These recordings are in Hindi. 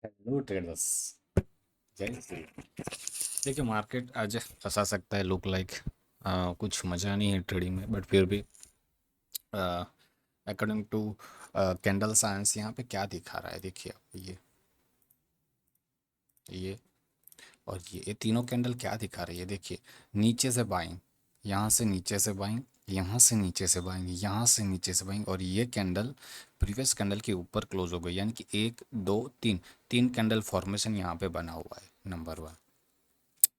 Hello traders. जय श्री राम। देखिए मार्केट आज फंसा सकता है, लुक लाइक कुछ मज़ा नहीं है ट्रेडिंग में, बट फिर भी अकॉर्डिंग टू कैंडल साइंस यहाँ पे क्या दिखा रहा है, देखिए आप ये और ये तीनों कैंडल क्या दिखा रही है। देखिए नीचे से बाइंग, यहाँ से नीचे से बाइंग, यहाँ से नीचे से बाइंग, यहाँ से नीचे से बाइंग, और ये कैंडल प्रीवियस कैंडल के ऊपर क्लोज हो गई, यानी कि एक दो तीन, तीन कैंडल फॉर्मेशन यहाँ पे बना हुआ है, नंबर वन।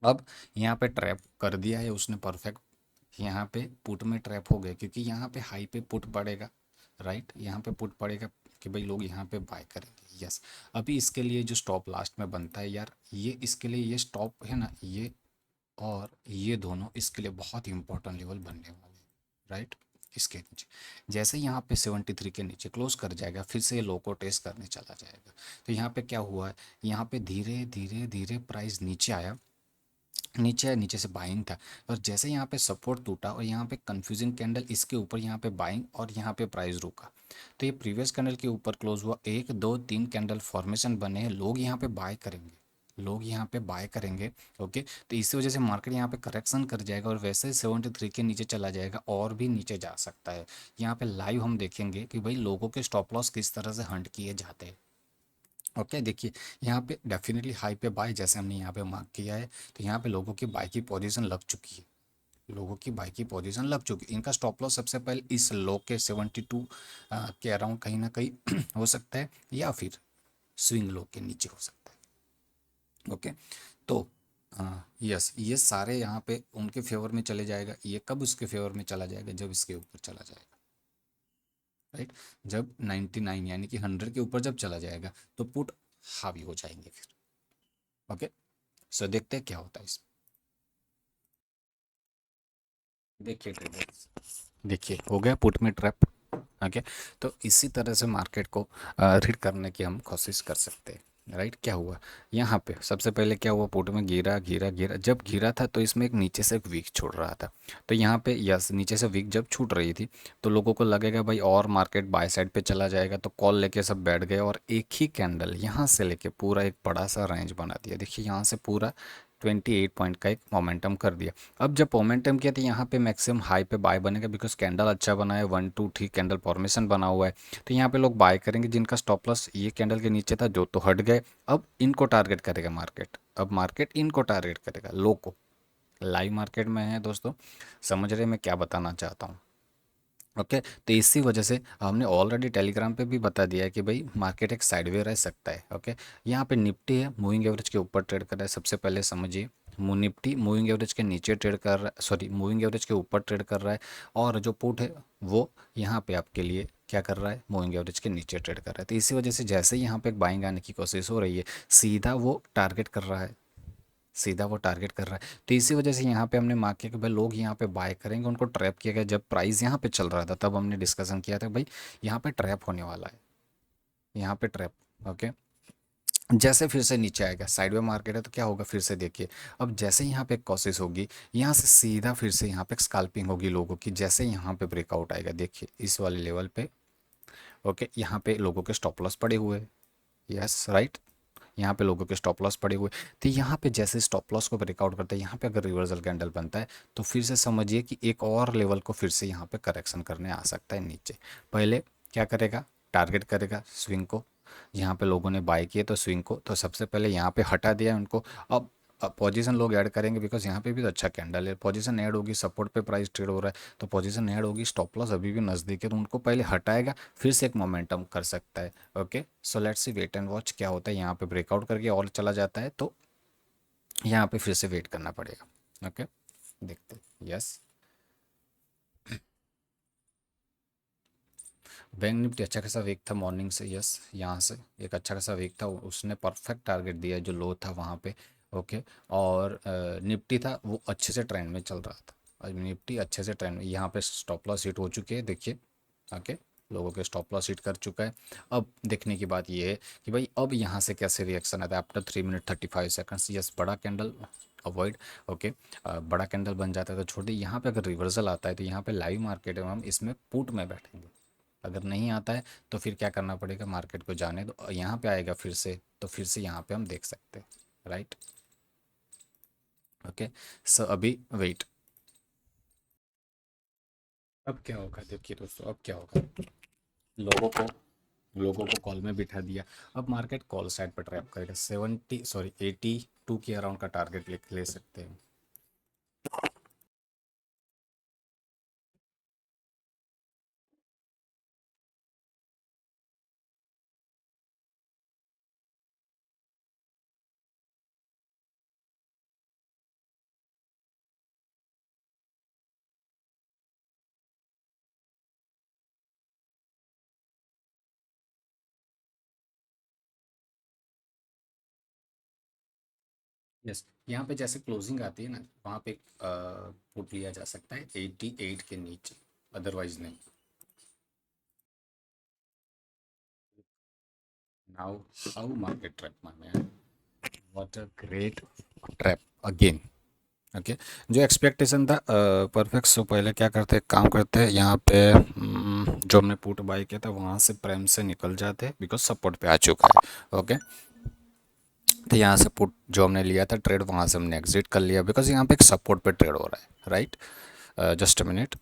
अब यहाँ पे ट्रैप कर दिया है उसने परफेक्ट, यहाँ पे पुट में ट्रैप हो गए क्योंकि यहाँ पे हाई पे पुट पड़ेगा, राइट, यहाँ पे पुट पड़ेगा कि भाई लोग यहाँ पे बाय करेंगे, यस। अभी इसके लिए जो स्टॉप लास्ट में बनता है यार, ये इसके लिए ये स्टॉप है ना, ये और ये दोनों इसके लिए बहुत इंपॉर्टेंट लेवल बनने वाले हैं, राइट। इसके नीचे जैसे यहाँ पे 73 के नीचे क्लोज कर जाएगा, फिर से ये लो को टेस्ट करने चला जाएगा। तो यहाँ पे क्या हुआ है, यहाँ पे धीरे धीरे धीरे प्राइस नीचे आया, नीचे नीचे से बाइंग था, और जैसे यहाँ पे सपोर्ट टूटा और यहाँ पे कंफ्यूजिंग कैंडल इसके ऊपर, यहाँ पे बाइंग और यहाँ पे प्राइस रुका, तो ये प्रीवियस कैंडल के ऊपर क्लोज हुआ, एक दो तीन कैंडल फॉर्मेशन बने हैं, लोग यहाँ पे बाय करेंगे, लोग यहाँ पे बाय करेंगे। ओके, तो इसी वजह से मार्केट यहाँ पे करेक्शन कर जाएगा और वैसे ही 73 के नीचे चला जाएगा और भी नीचे जा सकता है। यहाँ पे लाइव हम देखेंगे कि भाई लोगों के स्टॉप लॉस किस तरह से हंट किए जाते हैं। ओके, देखिए यहाँ पे डेफिनेटली हाई पे बाय जैसे हमने यहाँ पे मार्क किया है, तो यहाँ पे लोगों की बाय की पोजीशन लग चुकी है, लोगों की बाय की पोजीशन लग चुकी है। इनका स्टॉप लॉस सबसे पहले इस लो के 72 के अराउंड कहीं ना कहीं हो सकता है, या फिर स्विंग लो के नीचे हो सकता है। ओके, तो यस, ये सारे यहाँ पे उनके फेवर में चले जाएगा। ये कब उसके फेवर में चला जाएगा, जब इसके ऊपर चला जाएगा, राइट। जब 99 यानी कि 100 के ऊपर जब चला जाएगा तो पुट हावी हो जाएंगे फिर। ओके, सो देखते हैं क्या होता है इसमें। देखिए ट्रेडर्स, देखिए हो गया पुट में ट्रैप। ओके, तो इसी तरह से मार्केट को रीड करने की हम कोशिश कर सकते हैं, राइट। क्या हुआ यहाँ पे, सबसे पहले क्या हुआ, पुट में गिरा गिरा गिरा, जब गिरा था तो इसमें एक नीचे से एक वीक छोड़ रहा था, तो यहाँ पे यस नीचे से वीक जब छूट रही थी तो लोगों को लगेगा भाई और मार्केट बाय साइड पे चला जाएगा, तो कॉल लेके सब बैठ गए और एक ही कैंडल यहाँ से लेके पूरा एक बड़ा सा रेंज बना दिया। देखिए यहाँ से पूरा 28 पॉइंट का एक मोमेंटम कर दिया। अब जब मोमेंटम किया तो यहाँ पे मैक्सिमम हाई पे बाय बनेगा, बिकॉज कैंडल अच्छा बना है, 1 2 3 कैंडल फॉर्मेशन बना हुआ है, तो यहाँ पे लोग बाय करेंगे जिनका स्टॉप लॉस ये कैंडल के नीचे था, जो तो हट गए। अब इनको टारगेट करेगा मार्केट, अब मार्केट इनको टारगेट करेगा, लो को। लाइव मार्केट में है दोस्तों, समझ रहे मैं क्या बताना चाहता हूँ। ओके, तो इसी वजह से हमने ऑलरेडी टेलीग्राम पे भी बता दिया है कि भाई मार्केट एक साइडवे रह सकता है। ओके, यहाँ पे निफ्टी है मूविंग एवरेज के ऊपर ट्रेड कर रहा है, सबसे पहले समझिए। निफ्टी मूविंग एवरेज के नीचे ट्रेड कर रहा है, सॉरी मूविंग एवरेज के ऊपर ट्रेड कर रहा है, और जो पुट है वो यहाँ पे आपके लिए क्या कर रहा है, मूविंग एवरेज के नीचे ट्रेड कर रहा है। तो इसी वजह से जैसे ही यहाँ पे एक बाइंग आने की कोशिश हो रही है, सीधा वो टारगेट कर रहा है, सीधा वो टारगेट कर रहा है। तो इसी वजह से यहाँ पे हमने मार्क किया कि भाई लोग यहाँ पे बाय करेंगे, उनको ट्रैप किया गया। जब प्राइस यहाँ पे चल रहा था तब हमने डिस्कशन किया था भाई यहाँ पे ट्रैप होने वाला है, यहाँ पे ट्रैप। ओके, जैसे फिर से नीचे आएगा, साइडवे मार्केट है तो क्या होगा, फिर से देखिए। अब जैसे यहाँ पे कोशिश होगी, यहाँ से सीधा फिर से यहाँ पे स्कैल्पिंग होगी लोगों की, जैसे यहाँ पे ब्रेकआउट आएगा देखिए इस वाले लेवल पे। ओके, यहाँ पे लोगों के स्टॉप लॉस पड़े हुए, यस राइट, यहाँ पे लोगों के स्टॉप लॉस पड़े हुए। तो यहाँ पे जैसे स्टॉप लॉस को ब्रेकआउट करते हैं, यहाँ पे अगर रिवर्सल कैंडल बनता है तो फिर से समझिए कि एक और लेवल को फिर से यहाँ पे करेक्शन करने आ सकता है नीचे। पहले क्या करेगा, टारगेट करेगा स्विंग को, यहाँ पे लोगों ने बाय किए तो स्विंग को तो सबसे पहले यहाँ पे हटा दिया उनको। अब पोजीशन लोग ऐड करेंगे, बिकॉज यहाँ पे भी तो अच्छा कैंडल है, पोजीशन ऐड होगी, सपोर्ट पे प्राइस ट्रेड हो रहा है तो पोजीशन ऐड होगी, स्टॉप लॉस अभी भी नज़दीक है तो उनको पहले हटाएगा, फिर से एक मोमेंटम कर सकता है। Okay, so let's see, wait and watch क्या होता है। यहाँ पे ब्रेकआउट करके और चला जाता है तो यहाँ पे फिर से वेट करना पड़ेगा। ओके, देखते हैं, यस। बैंक निफ्टी अच्छा खासा वीक था मॉर्निंग से, यस, यहाँ से एक अच्छा खासा वीक था, उसने परफेक्ट टारगेट दिया जो लो था वहाँ पे। ओके, और निफ्टी था वो अच्छे से ट्रेंड में चल रहा था, और निफ्टी अच्छे से ट्रेंड में, यहाँ पे स्टॉप लॉस हिट हो चुके हैं देखिए। ओके, लोगों के स्टॉप लॉस हिट कर चुका है। अब देखने की बात ये है कि भाई अब यहाँ से कैसे रिएक्शन आता है आफ्टर 3 मिनट 35 सेकंड्स। यस, बड़ा कैंडल अवॉइड। ओके, बड़ा कैंडल बन जाता है तो छोड़ दी। यहाँ पे अगर रिवर्सल आता है तो यहाँ पे लाइव मार्केट में हम इसमें पुट में बैठेंगे, अगर नहीं आता है तो फिर क्या करना पड़ेगा, मार्केट को जाने दो, यहाँ पे आएगा फिर से तो फिर से यहाँ पे हम देख सकते हैं, राइट। ओके, सो अभी वेट, अब क्या होगा देखिए दोस्तों, अब क्या होगा, लोगों को लोगों को कॉल में बिठा दिया। अब मार्केट कॉल साइड पर ट्रैप करेगा, 82 के अराउंड का टारगेट ले सकते हैं। यस, यहाँ पे जैसे क्लोजिंग आती है ना, वहाँ पे पुट लिया जा सकता है 88 के नीचे, अदरवाइज नहीं। Now how market trap my man, what a great trap again. Okay, जो एक्सपेक्टेशन था परफेक्ट। सो पहले क्या करते हैं, काम करते हैं यहाँ पे, जो हमने पुट बाय किया था वहाँ से प्रेम से निकल जाते हैं बिकॉज सपोर्ट पे आ चुका है। ओके, तो यहाँ से पुट जो हमने लिया था ट्रेड, वहाँ से हमने एग्जिट कर लिया बिकॉज यहाँ पे एक सपोर्ट पे ट्रेड हो रहा है, राइट। जस्ट अ मिनट,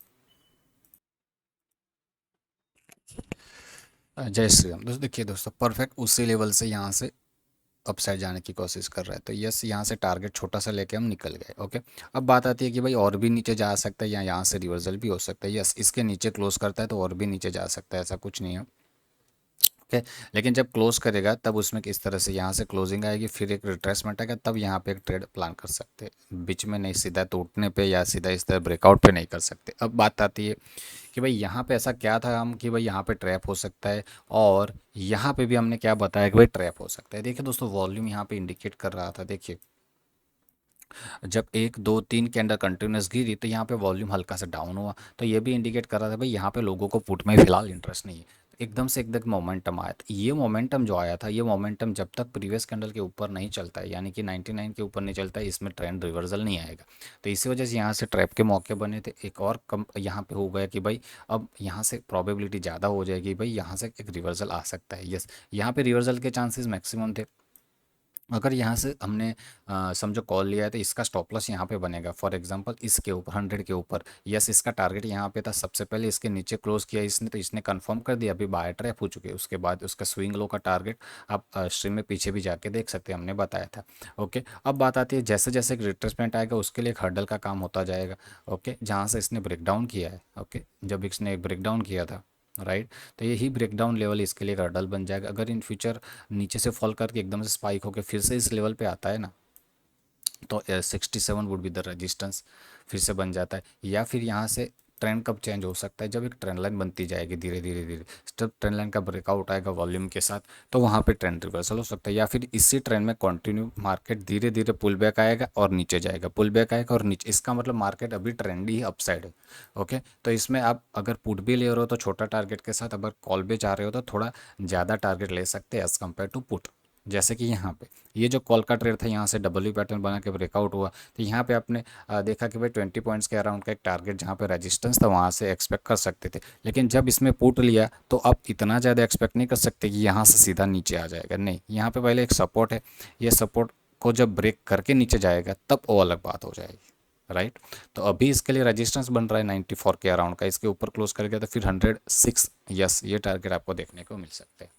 जय श्री राम दोस्तों। देखिए दोस्तों, परफेक्ट उसी लेवल से यहाँ से अपसाइड जाने की कोशिश कर रहा है, तो यस यहाँ से टारगेट छोटा सा लेके हम निकल गए। ओके, अब बात आती है कि भाई और भी नीचे जा सकता है या यहाँ से रिवर्सल भी हो सकता है। यस, इसके नीचे क्लोज करता है तो और भी नीचे जा सकता है, ऐसा कुछ नहीं है। ओके, लेकिन जब क्लोज करेगा तब उसमें किस तरह से यहाँ से क्लोजिंग आएगी, फिर एक रिट्रेसमेंट आएगा, तब यहाँ पे एक ट्रेड प्लान कर सकते हैं। बीच में नहीं, सीधा टूटने पे या सीधा इस तरह ब्रेकआउट पे नहीं कर सकते। अब बात आती है कि भाई यहाँ पे ऐसा क्या था हम कि भाई यहाँ पे ट्रैप हो सकता है, और यहाँ पे भी हमने क्या बताया कि भाई ट्रैप हो सकता है। देखिए दोस्तों, वॉल्यूम यहाँ पे इंडिकेट कर रहा था, देखिए जब 1 2 3 के अंदर कंटिन्यूस गिरी तो यहाँ पे वॉल्यूम हल्का सा डाउन हुआ, तो ये भी इंडिकेट कर रहा था भाई यहाँ पे लोगों को पुट में फिलहाल इंटरेस्ट नहीं है। तो एकदम से एकदम मोमेंटम आया, तो ये मोमेंटम जो आया था, ये मोमेंटम जब तक प्रीवियस कैंडल के ऊपर नहीं चलता है, यानी कि 99 के ऊपर नहीं चलता है, इसमें ट्रेंड रिवर्सल नहीं आएगा। तो इसी वजह से यहाँ से ट्रैप के मौके बने थे। एक और कम यहाँ पे हो गया कि भाई अब यहाँ से प्रोबेबिलिटी ज़्यादा हो जाएगी, भाई यहाँ से एक रिवर्सल आ सकता है। यस, यहाँ पे रिवर्सल के चांसेस मैक्सिमम थे। अगर यहाँ से हमने समझो कॉल लिया है तो इसका स्टॉप लॉस यहाँ पे बनेगा, फॉर एग्जांपल इसके ऊपर 100 के ऊपर। यस, इसका टारगेट यहाँ पे था, सबसे पहले इसके नीचे क्लोज किया इसने, तो इसने कंफर्म कर दिया, अभी बाय ट्रैप हो चुके हैं। उसके बाद उसका स्विंग लो का टारगेट आप स्ट्रीम में पीछे भी जाके देख सकते हैं, हमने बताया था। ओके, अब बात आती है जैसे जैसे एक रिट्रेसमेंट आएगा उसके लिए एक हर्डल का काम होता जाएगा। ओके, जहाँ से इसने ब्रेकडाउन किया है, ओके, जब इसने ब्रेकडाउन किया था, राइट, तो यही ब्रेकडाउन लेवल इसके लिए एक हर्डल बन जाएगा। अगर इन फ्यूचर नीचे से फॉल करके एकदम से स्पाइक होकर फिर से इस लेवल पे आता है ना, तो 67 वुड बी द रेजिस्टेंस, फिर से बन जाता है। या फिर यहाँ से ट्रेंड कब चेंज हो सकता है, जब एक ट्रेंड लाइन बनती जाएगी धीरे धीरे धीरे, जब ट्रेंड लाइन का ब्रेकआउट आएगा वॉल्यूम के साथ, तो वहाँ पे ट्रेंड रिवर्सल हो सकता है। या फिर इसी ट्रेंड में कंटिन्यू मार्केट धीरे धीरे पुल बैक आएगा और नीचे जाएगा, पुल बैक आएगा और नीचे, इसका मतलब मार्केट अभी ट्रेंड ही अपसाइड है। ओके, तो इसमें आप अगर पुट भी ले रहे हो तो छोटा टारगेट के साथ, अगर कॉल भी चाह रहे हो तो थोड़ा ज़्यादा टारगेट ले सकते हैं एज़ कम्पेयर टू पुट। जैसे कि यहाँ पे ये जो कॉल का ट्रेड था, यहाँ से डब्ल्यू पैटर्न बना के ब्रेकआउट हुआ, तो यहाँ पे आपने देखा कि भाई 20 पॉइंट्स के अराउंड का एक टारगेट जहाँ पे रेजिस्टेंस था वहाँ से एक्सपेक्ट कर सकते थे। लेकिन जब इसमें पुट लिया तो आप इतना ज़्यादा एक्सपेक्ट नहीं कर सकते कि यहाँ से सीधा नीचे आ जाएगा, नहीं, यहाँ पे पहले एक सपोर्ट है, ये सपोर्ट को जब ब्रेक करके नीचे जाएगा तब वो अलग बात हो जाएगी, राइट। तो अभी इसके लिए रेजिस्टेंस बन रहा है 94 के अराउंड का, इसके ऊपर क्लोज कर गया तो फिर 106, यस, ये टारगेट आपको देखने को मिल सकते हैं।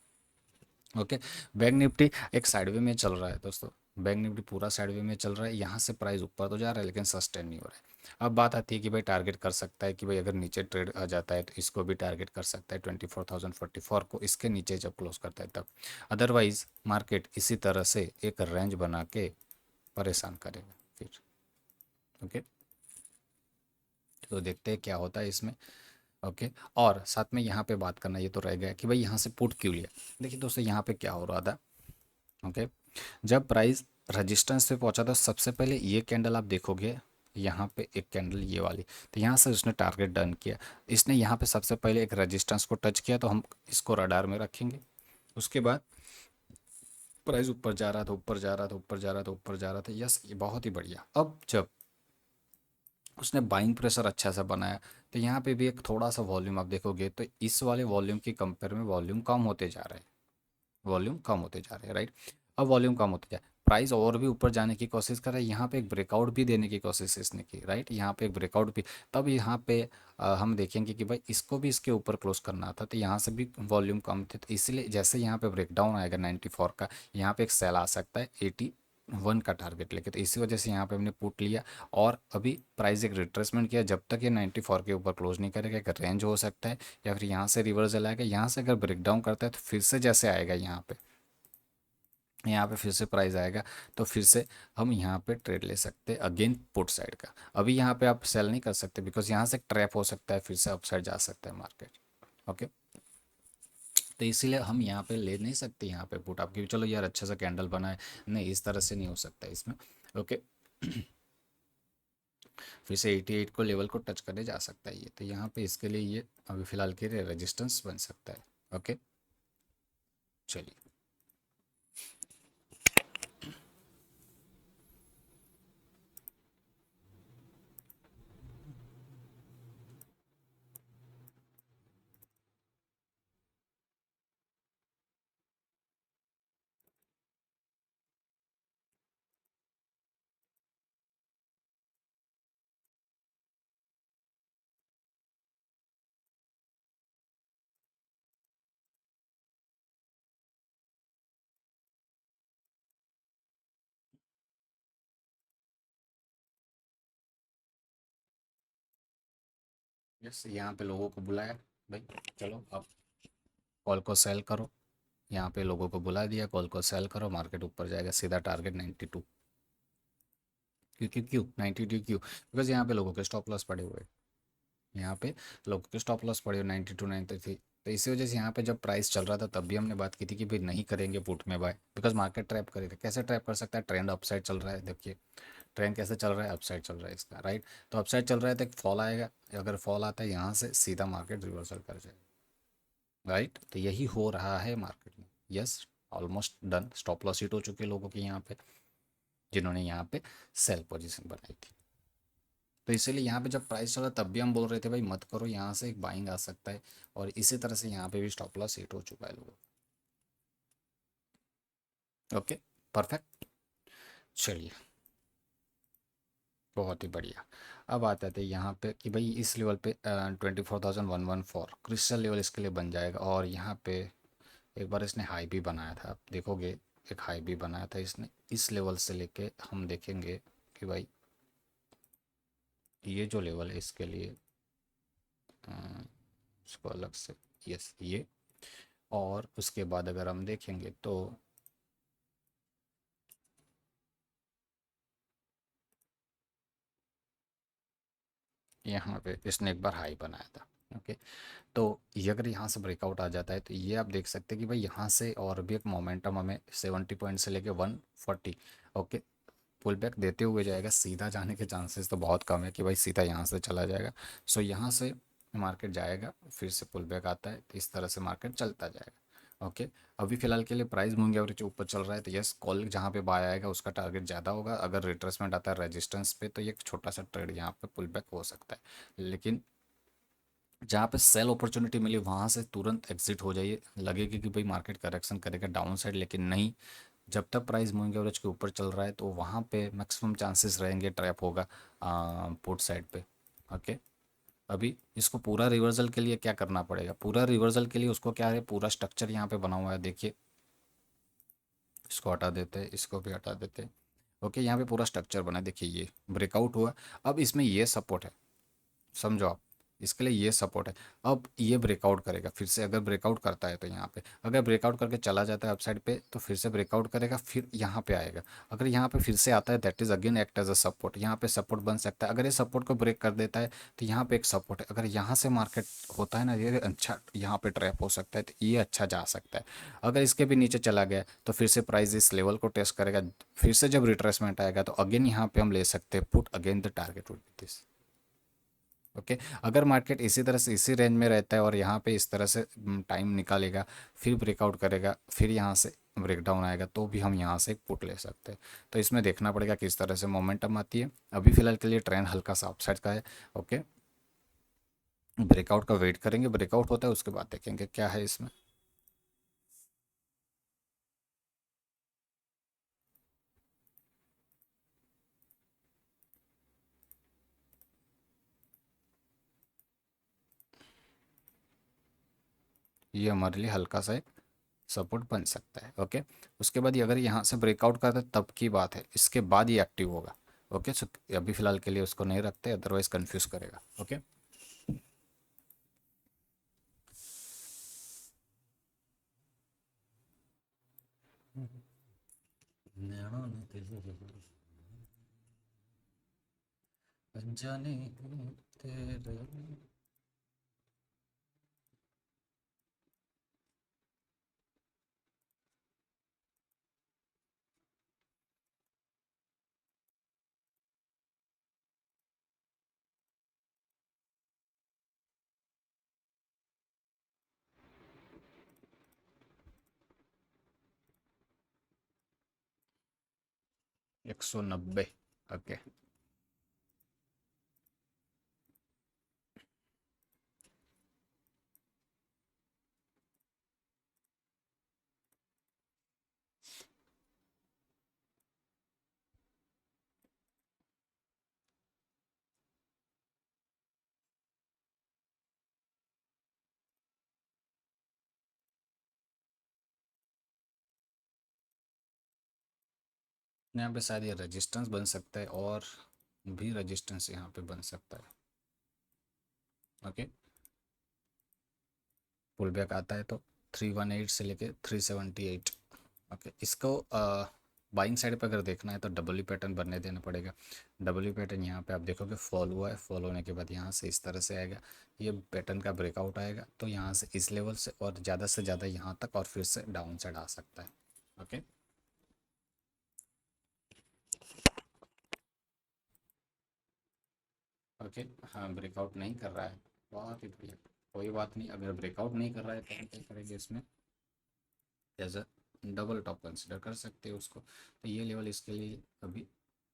ओके, बैंक निफ्टी एक साइडवे में चल रहा है दोस्तों, बैंक निफ्टी पूरा साइडवे में चल रहा है, यहाँ से प्राइस ऊपर तो जा रहा है लेकिन सस्टेन नहीं हो रहा है। अब बात आती है कि भाई टारगेट कर सकता है कि भाई अगर नीचे ट्रेड आ जाता है तो इसको भी टारगेट कर सकता है 24,044 को, इसके नीचे जब क्लोज करता है तब। अदरवाइज मार्केट इसी तरह से एक रेंज बना के परेशान करेगा फिर। ओके, तो देखते हैं क्या होता है इसमें। ओके, और साथ में यहाँ पे बात करना ये तो रह गया कि भाई यहाँ से पुट क्यों लिया। देखिए दोस्तों, यहाँ पे क्या हो रहा था, ओके, जब प्राइस रेजिस्टेंस पे पहुंचा था सबसे पहले ये कैंडल आप देखोगे, यहाँ पे एक कैंडल ये वाली, तो यहाँ से उसने टारगेट डन किया, इसने यहाँ पे सबसे पहले एक रेजिस्टेंस को टच किया, तो हम इसको रडार में रखेंगे। उसके बाद प्राइस ऊपर जा रहा था, ऊपर जा रहा था, ऊपर जा रहा था, ऊपर जा रहा था, यस, ये बहुत ही बढ़िया। अब जब उसने बाइंग प्रेशर अच्छा सा बनाया। तो यहाँ पे भी एक थोड़ा सा वॉल्यूम आप देखोगे तो इस वाले वॉल्यूम की कंपेयर में वॉल्यूम कम होते जा रहे हैं, वॉल्यूम कम होते जा रहे हैं, राइट। अब वॉल्यूम कम होते जाए, प्राइस और भी ऊपर जाने की कोशिश कर रहा है, यहाँ पे एक ब्रेकआउट भी देने की कोशिश इसने की, राइट, यहाँ पे एक ब्रेकआउट भी। तब यहाँ पे हम देखेंगे कि भाई इसको भी इसके ऊपर क्लोज करना था, तो यहाँ से भी वॉल्यूम कम थे, तो इसलिए जैसे यहाँ पे ब्रेकडाउन आएगा 94 का, यहाँ पे एक सेल आ सकता है 81 का टारगेट लेके, तो इसी वजह से यहाँ पे हमने पुट लिया। और अभी प्राइस एक रिट्रेसमेंट किया, जब तक ये 94 के ऊपर क्लोज नहीं करेगा एक रेंज हो सकता है, या फिर यहाँ से रिवर्सल आएगा, यहाँ से अगर ब्रेकडाउन करता है तो फिर से जैसे आएगा यहाँ पे फिर से प्राइस आएगा, तो फिर से हम यहाँ पे ट्रेड ले सकते हैं अगेन पुट साइड का। अभी यहाँ पे आप सेल नहीं कर सकते बिकॉज यहाँ से ट्रैप हो सकता है, फिर से अपसाइड जा सकता है मार्केट। ओके, तो इसीलिए हम यहाँ पे ले नहीं सकते यहाँ पे पुट आपकी, चलो यार अच्छा सा कैंडल बना है, नहीं इस तरह से नहीं हो सकता इसमें। ओके, फिर से 88 को लेवल को टच करने जा सकता है ये, तो यहाँ पे इसके लिए ये अभी फिलहाल के लिए रेजिस्टेंस बन सकता है। ओके, चलिए। यस, यहाँ पे लोगों को बुलाया, भाई चलो अब कॉल को सेल करो, यहाँ पे लोगों को बुला दिया, कॉल को सेल करो, मार्केट ऊपर जाएगा सीधा टारगेट 92। क्योंकि क्यों 92 क्यों, बिकॉज यहाँ पे लोगों के स्टॉप लॉस पड़े हुए हैं, यहाँ पे लोगों के स्टॉप लॉस पड़े हुए 92 93। तो इसी वजह से यहाँ पे जब प्राइस चल रहा था तब भी हमने बात की थी कि भाई नहीं करेंगे पुट में बाय, बिकॉज मार्केट ट्रैप करेगा। कैसे ट्रैप कर सकता है, ट्रेंड अपसाइड चल रहा है, देखिए ट्रेंड कैसे चल रहा है, अपसाइड चल रहा है इसका, राइट। तो अपसाइड चल रहा है तो एक फॉल आएगा, अगर फॉल आता है यहाँ से सीधा मार्केट रिवर्सल कर जाएगा, राइट। तो यही हो रहा है मार्केट में। Yes, almost done, stop loss hit हो चुके लोगों के यहाँ पे, जिन्होंने यहाँ पे सेल पोजीशन बनाई थी। तो इसीलिए यहाँ पे जब प्राइस चला तब भी हम बोल रहे थे भाई मत करो, यहाँ से एक बाइंग आ सकता है, और इसी तरह से यहाँ पे भी स्टॉप लॉस हिट हो चुका है लोगों। ओके, परफेक्ट, चलिए, बहुत ही बढ़िया। अब आते थे यहाँ पे कि भाई इस लेवल पे 24,114 क्रिस्टल लेवल इसके लिए बन जाएगा, और यहाँ पे एक बार इसने हाई भी बनाया था, आप देखोगे एक हाई भी बनाया था इसने, इस लेवल से लेके हम देखेंगे कि भाई ये जो लेवल है इसके लिए इसको अलग से, यस ये, और उसके बाद अगर हम देखेंगे तो यहाँ पे इसने एक बार हाई बनाया था। ओके, तो ये अगर यहाँ से ब्रेकआउट आ जाता है तो ये आप देख सकते हैं कि भाई यहाँ से और भी एक मोमेंटम हमें 70 पॉइंट से लेके 140, ओके, पुल बैक देते हुए जाएगा, सीधा जाने के चांसेस तो बहुत कम है कि भाई सीधा यहाँ से चला जाएगा। सो यहाँ से मार्केट जाएगा, फिर से पुल बैक आता है, तो इस तरह से मार्केट चलता जाएगा। ओके, अभी फिलहाल के लिए प्राइस मूविंग एवरेज ऊपर चल रहा है, तो यस कॉल जहाँ पे बाय आएगा उसका टारगेट ज़्यादा होगा, अगर रिट्रेसमेंट आता है रेजिस्टेंस पे तो ये एक छोटा सा ट्रेड यहाँ पे पुल बैक हो सकता है, लेकिन जहाँ पे सेल अपॉर्चुनिटी मिली वहाँ से तुरंत एग्जिट हो जाइए, लगेगा कि भाई मार्केट करेक्शन करेगा डाउन साइड, लेकिन नहीं, जब तक प्राइस मूविंग एवरेज के ऊपर चल रहा है तो वहाँ पे मैक्सिमम चांसेस रहेंगे ट्रैप होगा पुट साइड पे। ओके, अभी इसको पूरा रिवर्सल के लिए क्या करना पड़ेगा, पूरा रिवर्सल के लिए उसको क्या है, पूरा स्ट्रक्चर यहाँ पे बना हुआ है, देखिए इसको हटा देते हैं, इसको भी हटा देते हैं। ओके, यहाँ पे पूरा स्ट्रक्चर बना है, देखिए ये ब्रेकआउट हुआ, अब इसमें ये सपोर्ट है, समझो आप, इसके लिए ये सपोर्ट है। अब ये ब्रेकआउट करेगा फिर से, अगर ब्रेकआउट करता है तो यहाँ पे, अगर ब्रेकआउट करके चला जाता है अपसाइड पे तो फिर से ब्रेकआउट करेगा, फिर यहाँ पे आएगा, अगर यहाँ पे फिर से आता है that is again act as a support, यहाँ पे सपोर्ट बन सकता है, अगर ये सपोर्ट को ब्रेक कर देता है तो यहाँ पे एक सपोर्ट है, अगर यहाँ से मार्केट होता है ना ये अच्छा, यहाँ पे ट्रैप हो सकता है, तो ये अच्छा जा सकता है। अगर इसके भी नीचे चला गया तो फिर से प्राइस इस लेवल को टेस्ट करेगा, फिर से जब रिट्रेसमेंट आएगा तो अगेन यहाँ पे हम ले सकते हैं put, again the target would be this. Okay, अगर मार्केट इसी तरह से इसी रेंज में रहता है और यहाँ पे इस तरह से टाइम निकालेगा, फिर ब्रेकआउट करेगा, फिर यहाँ से ब्रेकडाउन आएगा तो भी हम यहाँ से एक पुट ले सकते हैं। तो इसमें देखना पड़ेगा किस तरह से मोमेंटम आती है। अभी फिलहाल के लिए ट्रेंड हल्का सा अपसाइड का है। ओके, ब्रेकआउट का वेट करेंगे, ब्रेकआउट होता है उसके बाद देखेंगे क्या है इसमें। ये हमारे लिए हल्का सा एक सपोर्ट बन सकता है। ओके, उसके बाद ये अगर यहाँ से ब्रेकआउट करता है तब की बात है, इसके बाद ये एक्टिव होगा। ओके, सो अभी फिलहाल के लिए उसको नहीं रखते, अदरवाइज कंफ्यूज करेगा। ओके, अनजाने तेरे 190। ओके, यहाँ पे शायद ये रेजिस्टेंस बन सकता है और भी रेजिस्टेंस यहाँ पे बन सकता है। ओके, पुल बैक आता है तो 318 से लेके 378। ओके, इसको बाइंग साइड पर अगर देखना है तो डब्ल्यू पैटर्न बनने देना पड़ेगा। डब्ल्यू पैटर्न यहाँ पे आप देखोगे फॉल हुआ है, फॉल होने के बाद यहाँ से इस तरह से आएगा, ये पैटर्न का ब्रेकआउट आएगा तो यहाँ से इस लेवल से और ज़्यादा से ज़्यादा यहाँ तक और फिर से डाउन साइड आ सकता है। ओके, ओके, हाँ ब्रेकआउट नहीं कर रहा है, बहुत ही बढ़िया। कोई बात नहीं, अगर ब्रेकआउट नहीं कर रहा है तो हम क्या करेंगे इसमें, as a double top consider कर सकते हैं उसको। तो ये लेवल इसके लिए अभी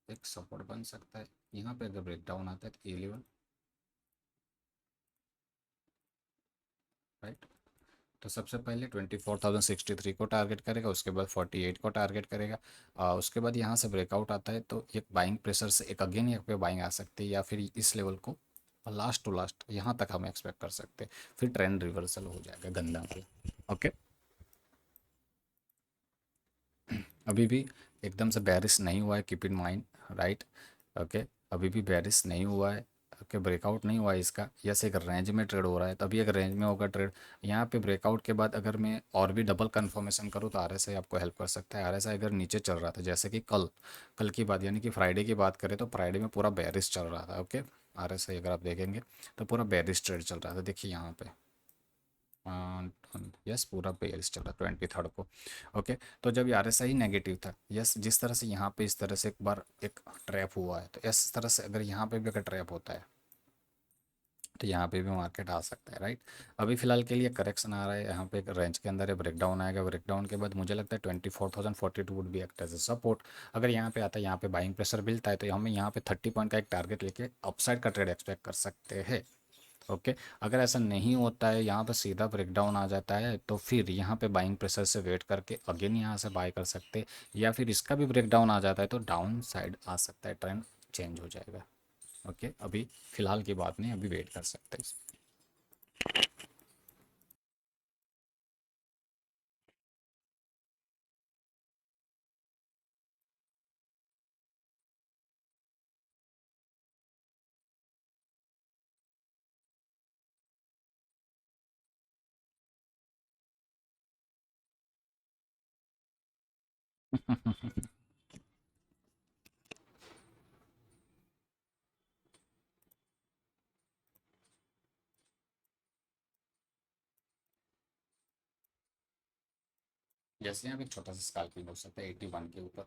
एक सपोर्ट बन सकता है। यहाँ पे अगर ब्रेक डाउन आता है तो ये लेवल, राइट। तो सबसे पहले 24,063 को टारगेट करेगा, उसके बाद 48 को टारगेट करेगा। उसके बाद यहाँ से ब्रेकआउट आता है तो एक बाइंग प्रेशर से एक अगेन यहाँ पे बाइंग आ सकती है, या फिर इस लेवल को लास्ट टू लास्ट यहाँ तक हम एक्सपेक्ट कर सकते हैं। फिर ट्रेंड रिवर्सल हो जाएगा गंदा वाला। ओके, अभी भी एकदम से बैरिश नहीं हुआ है, keep in mind, right. Okay, अभी भी बैरिश नहीं हुआ है। ओके, ब्रेकआउट नहीं हुआ है इसका, यस एक रेंज में ट्रेड हो रहा है, तभी एक रेंज में होगा ट्रेड। यहाँ पे ब्रेकआउट के बाद अगर मैं और भी डबल कंफर्मेशन करूँ तो आरएसआई आपको हेल्प कर सकता है। आरएसआई अगर नीचे चल रहा था जैसे कि कल, कल की बात यानी कि फ्राइडे की बात करें तो फ्राइडे में पूरा बैरिश चल रहा था। ओके, आरएसआई अगर आप देखेंगे तो पूरा बैरिश ट्रेड चल रहा था, देखिए यहाँ पे। यस, पूरा बेयरिश चल रहा 23 को। ओके, तो जब ये आरएसआई नेगेटिव था, यस जिस तरह से यहाँ पे इस तरह से एक बार एक ट्रैप हुआ है, तो इस तरह से अगर यहाँ पे भी अगर ट्रैप होता है तो यहाँ पे भी मार्केट आ सकता है, राइट। अभी फिलहाल के लिए करेक्शन आ रहा है, यहाँ पे एक रेंज के अंदर है, ब्रेकडाउन आएगा, ब्रेकडाउन के बाद मुझे लगता है 24,042 would be act as a support. अगर यहाँ पे आता है, यहाँ पे बाइंग प्रेशर मिलता है तो हमें यहाँ पे 30 पॉइंट का एक टारगेट लेके अपसाइड का ट्रेड एक्सपेक्ट कर सकते हैं। ओके, अगर ऐसा नहीं होता है, यहाँ पर सीधा ब्रेकडाउन आ जाता है, तो फिर यहाँ पे बाइंग प्रेशर से वेट करके अगेन यहाँ से बाय कर सकते हैं, या फिर इसका भी ब्रेकडाउन आ जाता है तो डाउन साइड आ सकता है, ट्रेंड चेंज हो जाएगा। ओके, अभी फिलहाल की बात नहीं, अभी वेट कर सकते हैं। जैसे यहाँ पे एक छोटा सा स्कैल्पिंग हो सकता है 81 के ऊपर,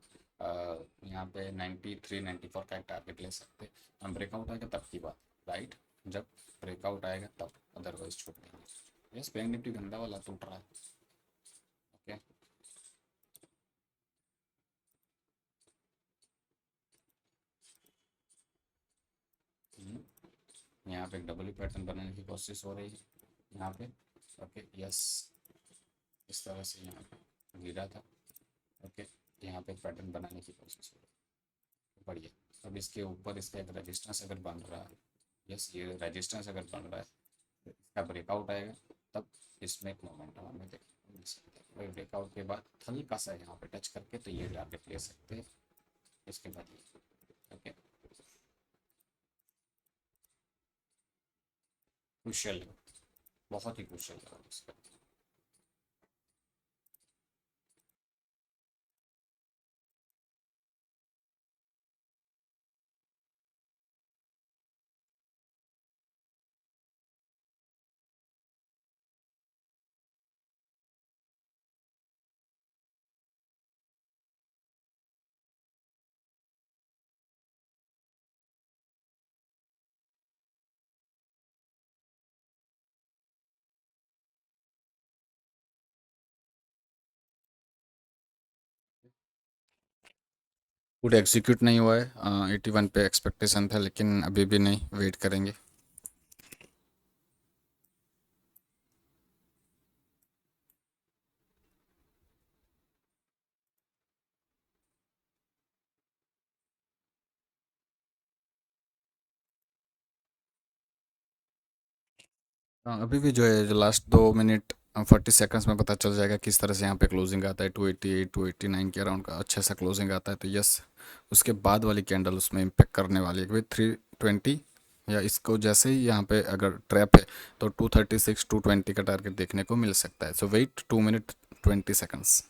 यहाँ पे 93 94 का एक टारगेट ले सकते हैं। ब्रेकआउट आएगा तब की बात, राइट, जब ब्रेकआउट आएगा तब, अदरवाइज छोड़ देंगे। यस, बैंक निफ्टी गंदा वाला टूट रहा है। ओके, यहाँ पे एक डब्ल्यू पैटर्न बनाने की कोशिश हो रही है यहाँ पे। ओके यस, इस तरह से यहाँ पे गिरा था। ओके, यहाँ पे पैटर्न बनाने की कोशिश हो रही है, बढ़िया। अब इसके ऊपर इसका एक रेजिस्टेंस अगर बन रहा है, यस ये रेजिस्टेंस अगर बन रहा है तो इसका ब्रेकआउट आएगा, तब इसमें एक मोमेंटम हमें देखने मिल सकता है। वही ब्रेकआउट के बाद हल्का सा यहाँ पे टच करके तो ये टारगेट ले सकते हैं। इसके बाद ओके, क्रुशियल है, बहुत ही क्रुशियल है इसका। पूरा एग्जीक्यूट नहीं हुआ है, 81 पे एक्सपेक्टेशन था लेकिन अभी भी नहीं, वेट करेंगे। अभी भी जो है, जो लास्ट 2 मिनट 40 सेकंड्स में पता चल जाएगा किस तरह से यहाँ पे क्लोजिंग आता है। 288 289 के अराउंड का अच्छा सा क्लोजिंग आता है तो यस, उसके बाद वाली कैंडल उसमें इम्पेक्ट करने वाली है। 320 या इसको जैसे ही यहाँ पे अगर ट्रैप है तो 236 220 का टारगेट देखने को मिल सकता है। सो वेट 2 मिनट 20 सेकंड्स।